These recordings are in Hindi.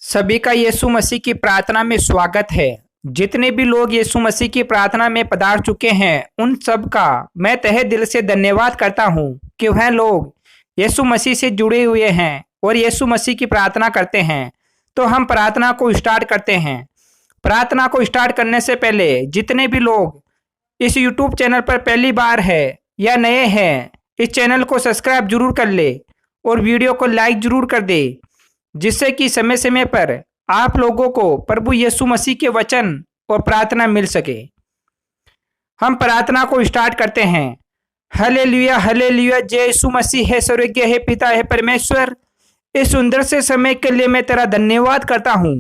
सभी का यीशु मसीह की प्रार्थना में स्वागत है। जितने भी लोग यीशु मसीह की प्रार्थना में पधार चुके हैं उन सब का मैं तहे दिल से धन्यवाद करता हूं कि वह लोग यीशु मसीह से जुड़े हुए हैं और यीशु मसीह की प्रार्थना करते हैं। तो हम प्रार्थना को स्टार्ट करते हैं। प्रार्थना को स्टार्ट करने से पहले जितने भी लोग इस यूट्यूब चैनल पर पहली बार है या नए हैं, इस चैनल को सब्सक्राइब जरूर कर ले और वीडियो को लाइक जरूर कर दे, जिससे कि समय समय पर आप लोगों को प्रभु यीशु मसीह के वचन और प्रार्थना मिल सके। हम प्रार्थना को स्टार्ट करते हैं। हालेलुया हालेलुया, जय यीशु मसीह है, स्वर्गीय है पिता है परमेश्वर। इस सुंदर से समय के लिए मैं तेरा धन्यवाद करता हूँ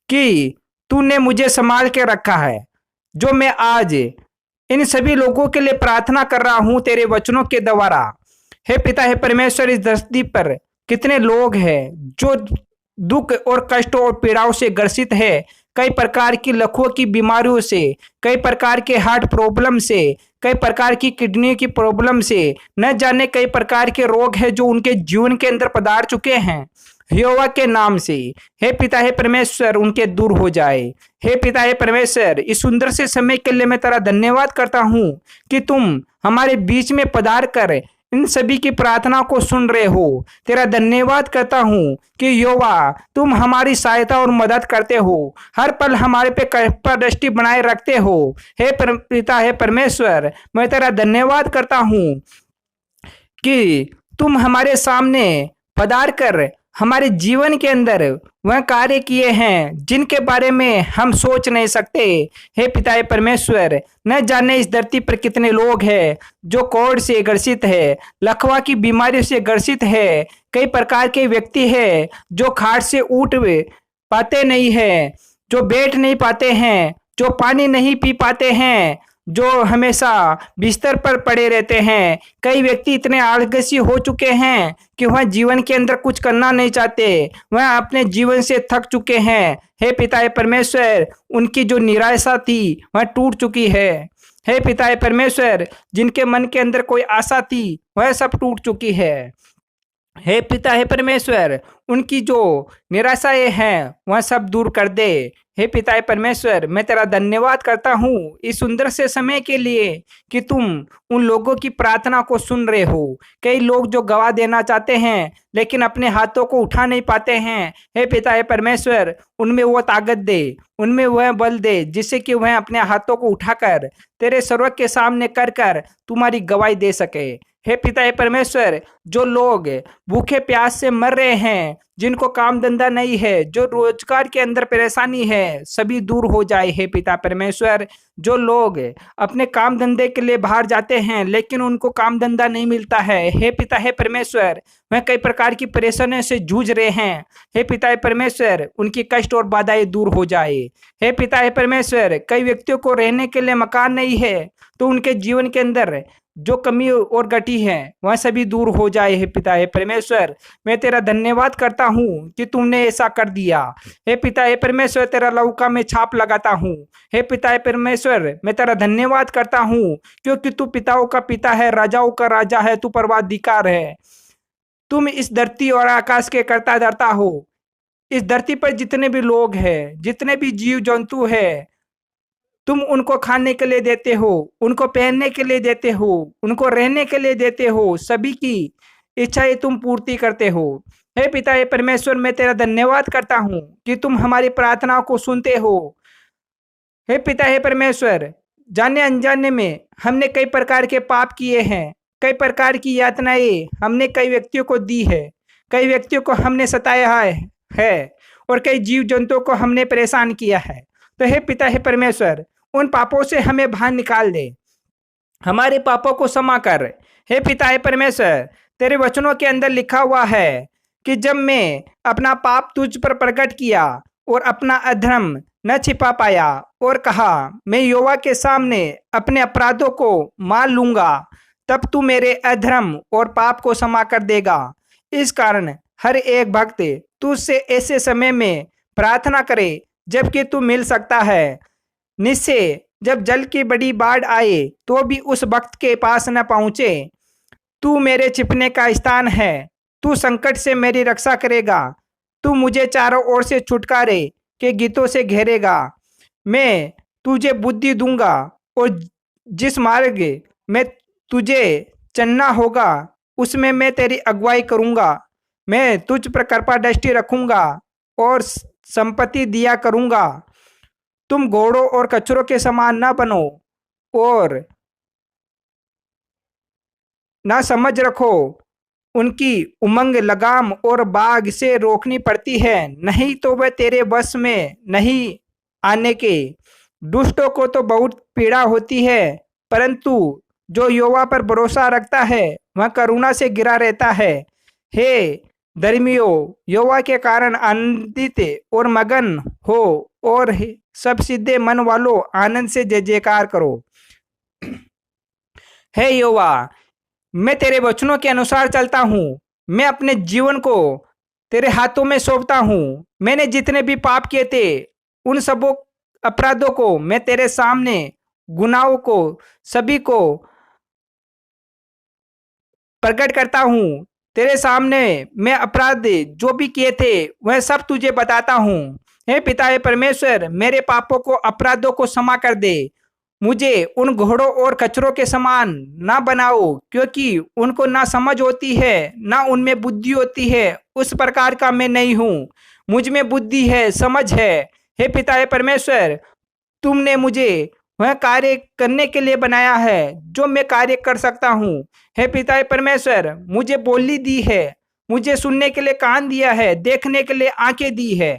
कि तूने मुझे संभाल के रखा है। जो मैं आज इन सभी लोगों के लिए प्रार्थना कर रहा हूँ तेरे वचनों के द्वारा। हे पिता है परमेश्वर, इस धरती पर कितने लोग हैं जो दुख और कष्ट और पीड़ाओं से ग्रसित है, कई प्रकार की लकवों की बीमारियों से, कई प्रकार के हार्ट प्रॉब्लम से, कई प्रकार की किडनी की प्रॉब्लम से, न जाने कई प्रकार के रोग हैं जो उनके जीवन के अंदर पधार चुके हैं। यहोवा के नाम से हे पिता है परमेश्वर उनके दूर हो जाए। हे पिता है परमेश्वर, इस सुंदर से समय के लिए मैं तेरा धन्यवाद करता हूँ कि तुम हमारे बीच में पधार कर इन सभी की प्रार्थना को सुन रहे हो। तेरा धन्यवाद करता हूँ कि यहोवा तुम हमारी सहायता और मदद करते हो, हर पल हमारे पे कृपा दृष्टि बनाए रखते हो। हे पिता है परमेश्वर, मैं तेरा धन्यवाद करता हूँ कि तुम हमारे सामने पधार कर हमारे जीवन के अंदर वह कार्य किए हैं जिनके बारे में हम सोच नहीं सकते। हे पिता परमेश्वर, न जाने इस धरती पर कितने लोग हैं जो कोढ़ से ग्रसित है, लकवा की बीमारी से ग्रसित है, कई प्रकार के व्यक्ति हैं जो खाट से उठ पाते नहीं है, जो बैठ नहीं पाते हैं, जो पानी नहीं पी पाते हैं, जो हमेशा बिस्तर पर पड़े रहते हैं। कई व्यक्ति इतने आलसी हो चुके हैं कि वह जीवन के अंदर कुछ करना नहीं चाहते, वह अपने जीवन से थक चुके हैं। हे पिता परमेश्वर, उनकी जो निराशा थी वह टूट चुकी है। हे पिता परमेश्वर, जिनके मन के अंदर कोई आशा थी वह सब टूट चुकी है। हे पिता हे परमेश्वर, उनकी जो निराशाएं हैं वह सब दूर कर दे। हे पिता परमेश्वर, मैं तेरा धन्यवाद करता हूँ इस सुंदर से समय के लिए कि तुम उन लोगों की प्रार्थना को सुन रहे हो। कई लोग जो गवाह देना चाहते हैं लेकिन अपने हाथों को उठा नहीं पाते हैं। हे पिता परमेश्वर, उनमें वो ताकत दे, उनमें वह बल दे, जिससे कि वह अपने हाथों को उठाकर तेरे सर्वक के सामने कर तुम्हारी गवाही दे सके। हे पिता परमेश्वर, जो लोग भूखे प्यास से मर रहे हैं, जिनको काम धंधा नहीं है, जो रोजगार के अंदर परेशानी है, सभी दूर हो जाए। हे पिता परमेश्वर, जो लोग अपने काम धंधे के लिए बाहर जाते हैं लेकिन उनको काम धंधा नहीं मिलता है, हे पिता है परमेश्वर, वह कई प्रकार की परेशानियों से जूझ रहे हैं। हे पिता परमेश्वर, उनकी कष्ट और बाधाएं दूर हो जाए। हे पिता परमेश्वर, कई व्यक्तियों को रहने के लिए मकान नहीं है तो उनके जीवन के अंदर जो कमी और गटी है वह सभी दूर हो जाए। हे पिता हे परमेश्वर, मैं तेरा धन्यवाद करता हूँ कि तुमने ऐसा कर दिया। हे पिता हे परमेश्वर, तेरा लौका में छाप लगाता हूँ। हे पिता हे परमेश्वर, मैं तेरा धन्यवाद करता हूँ क्योंकि तू पिताओं का पिता है, राजाओं का राजा है, तू परवाधिकार है। तुम इस धरती और आकाश के कर्ता धर्ता हो। इस धरती पर जितने भी लोग हैं, जितने भी जीव जंतु है, तुम उनको खाने के लिए देते हो, उनको पहनने के लिए देते हो, उनको रहने के लिए देते हो, सभी की इच्छाएं तुम पूर्ति करते हो। हे पिता हे परमेश्वर, मैं तेरा धन्यवाद करता हूँ कि तुम हमारी प्रार्थनाओं को सुनते हो। हे पिता हे परमेश्वर, जाने अनजाने में हमने कई प्रकार के पाप किए हैं, कई प्रकार की यातनाएं हमने कई व्यक्तियों को दी है, कई व्यक्तियों को हमने सताया है और कई जीव जंतुओं को हमने परेशान किया है। तो हे पिता हे परमेश्वर, उन पापों से हमें बाहर निकाल दे, हमारे पापों को क्षमा कर। हे पिता हे परमेश्वर, तेरे वचनों के अंदर लिखा हुआ है कि जब मैं अपना पाप तुझ पर प्रकट किया और अपना अधर्म न छिपा पाया और कहा मैं यहोवा के सामने अपने अपराधों को मान लूंगा, तब तू मेरे अधर्म और पाप को क्षमा कर देगा। इस कारण हर एक भक्त तुझसे ऐसे समय में प्रार्थना करे जबकि तू मिल सकता है। निश्चय जब जल की बड़ी बाढ़ आए तो भी उस वक्त के पास न पहुंचे। तू मेरे छिपने का स्थान है, तू संकट से मेरी रक्षा करेगा। तू मुझे चारों ओर से छुटकारे के गीतों से घेरेगा। मैं तुझे बुद्धि दूंगा और जिस मार्ग में तुझे चलना होगा उसमें मैं तेरी अगुवाई करूंगा। मैं तुझ पर कृपा दृष्टि रखूंगा और संपत्ति दिया करूंगा। तुम घोड़ों और कचरों के समान न बनो और ना समझ रखो। उनकी उमंग लगाम और बाग से रोकनी पड़ती है, नहीं तो वह तेरे बस में नहीं आने के। दुष्टों को तो बहुत पीड़ा होती है, परंतु जो यहोवा पर भरोसा रखता है वह करुणा से घिरा रहता है। हे धर्मियों, यहोवा के कारण आनंदित और मगन हो और सब सीधे मन वालों आनंद से जय जयकार करो। हे यहोवा, मैं तेरे वचनों के अनुसार चलता हूँ। मैं अपने जीवन को तेरे हाथों में सौंपता हूँ। मैंने जितने भी पाप किए थे उन सब अपराधों को मैं तेरे सामने, गुनाहों को सभी को प्रकट करता हूँ। तेरे सामने मैं अपराध जो भी किए थे वह सब तुझे बताता हूँ। हे पिता, हे परमेश्वर, मेरे पापों को, अपराधों को क्षमा कर दे। मुझे उन घोड़ों और कचरों के समान ना बनाओ, क्योंकि उनको ना समझ होती है ना उनमें बुद्धि होती है। उस प्रकार का मैं नहीं हूँ। मुझ में बुद्धि है, समझ है। हे पिता, हे परमेश्वर, तुमने मुझे वह कार्य करने के लिए बनाया है जो मैं कार्य कर सकता हूँ। हे पिता, हे परमेश्वर, मुझे बोली दी है, मुझे सुनने के लिए कान दिया है, देखने के लिए आंखें दी है।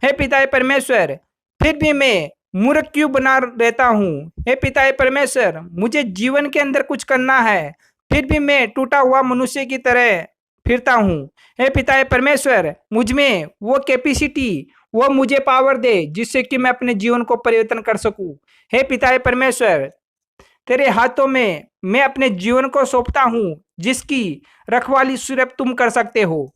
हे पिता, हे परमेश्वर, फिर भी मैं मूर्ख क्यों बना रहता हूँ। हे पिता, हे परमेश्वर, मुझे जीवन के अंदर कुछ करना है, फिर भी मैं टूटा हुआ मनुष्य की तरह फिरता हूँ। हे पिता, हे परमेश्वर, मुझ में वो कैपेसिटी, वो मुझे पावर दे जिससे कि मैं अपने जीवन को परिवर्तन कर सकूं। हे पिता, हे परमेश्वर, तेरे हाथों में मैं अपने जीवन को सौंपता हूँ, जिसकी रखवाली सिर्फ तुम कर सकते हो।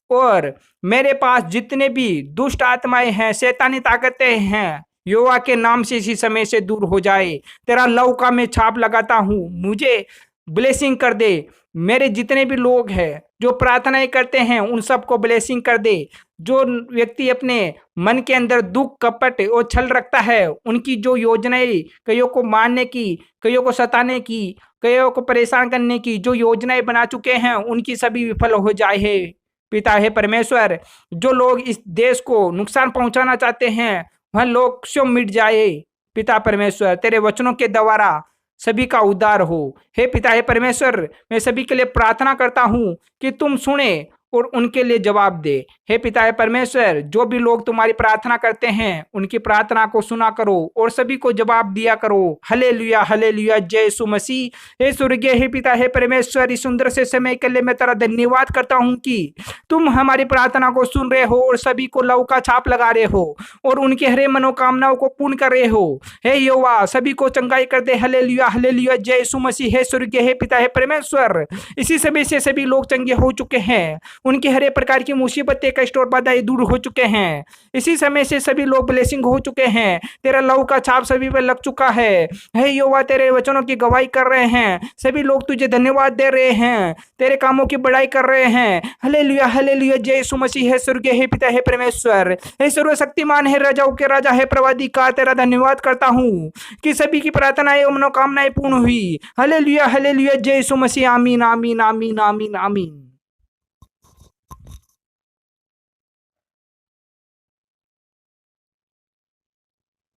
और मेरे पास जितने भी दुष्ट आत्माएं हैं, शैतानी ताकतें हैं, यहोवा के नाम से इसी समय से दूर हो जाए। तेरा लव का मैं छाप लगाता हूँ, मुझे ब्लेसिंग कर दे। मेरे जितने भी लोग हैं जो प्रार्थनाएं करते हैं उन सबको ब्लेसिंग कर दे। जो व्यक्ति अपने मन के अंदर दुख, कपट और छल रखता है, उनकी जो योजनाएं कईयों को मारने की, कईयों को सताने की, कईयों को परेशान करने की जो योजनाएं बना चुके हैं, उनकी सभी विफल हो जाए। है पिता, है परमेश्वर, जो लोग इस देश को नुकसान पहुंचाना चाहते हैं वह लोग स्वयं मिट जाए। पिता परमेश्वर, तेरे वचनों के द्वारा सभी का उद्धार हो। हे पिता, हे परमेश्वर, मैं सभी के लिए प्रार्थना करता हूँ कि तुम सुने और उनके लिए जवाब दे। हे पिता, हे परमेश्वर, जो भी लोग तुम्हारी प्रार्थना करते हैं उनकी प्रार्थना को सुना करो और सभी को जवाब दिया करो। हालेलुया, हालेलुया, जय यीशु मसीह। हे स्वर्गीय, हे पिता, हे परमेश्वर, इस सुंदर से समय के लिए मैं तेरा धन्यवाद करता हूँ कि तुम हमारी प्रार्थना को सुन रहे हो और सभी को लव का छाप लगा रहे हो और उनके हरे मनोकामनाओं को पूर्ण कर रहे हो। हे यहोवा, सभी को चंगाई कर दे। हालेलुया, हालेलुया, जय यीशु मसीह। हे स्वर्गीय, हे पिता, हे परमेश्वर, इसी समय से सभी लोग चंगे हो चुके हैं, उनके हर एक प्रकार की मुसीबतें, कष्ट और बाधाएं दूर हो चुके हैं। इसी समय से सभी लोग ब्लेसिंग हो चुके हैं। तेरा लव का छाप सभी पर लग चुका है। हे यहोवा, तेरे वचनों की गवाही कर रहे हैं, सभी लोग तुझे धन्यवाद दे रहे हैं, तेरे कामों की बड़ाई कर रहे हैं। हालेलुया, हालेलुया, जय यीशु मसीह। हे स्वर्गीय, हे पिता, हे परमेश्वर, हे सर्वशक्तिमान, हे राजाओं के राजा, हे प्रवादिकार, तेरा धन्यवाद करता हूँ कि सभी की प्रार्थनाएं और मनोकामनाएं पूर्ण हुई। हालेलुया, हालेलुया, जय यीशु मसीह। आमीन, आमीन, आमीन, आमीन, आमीन।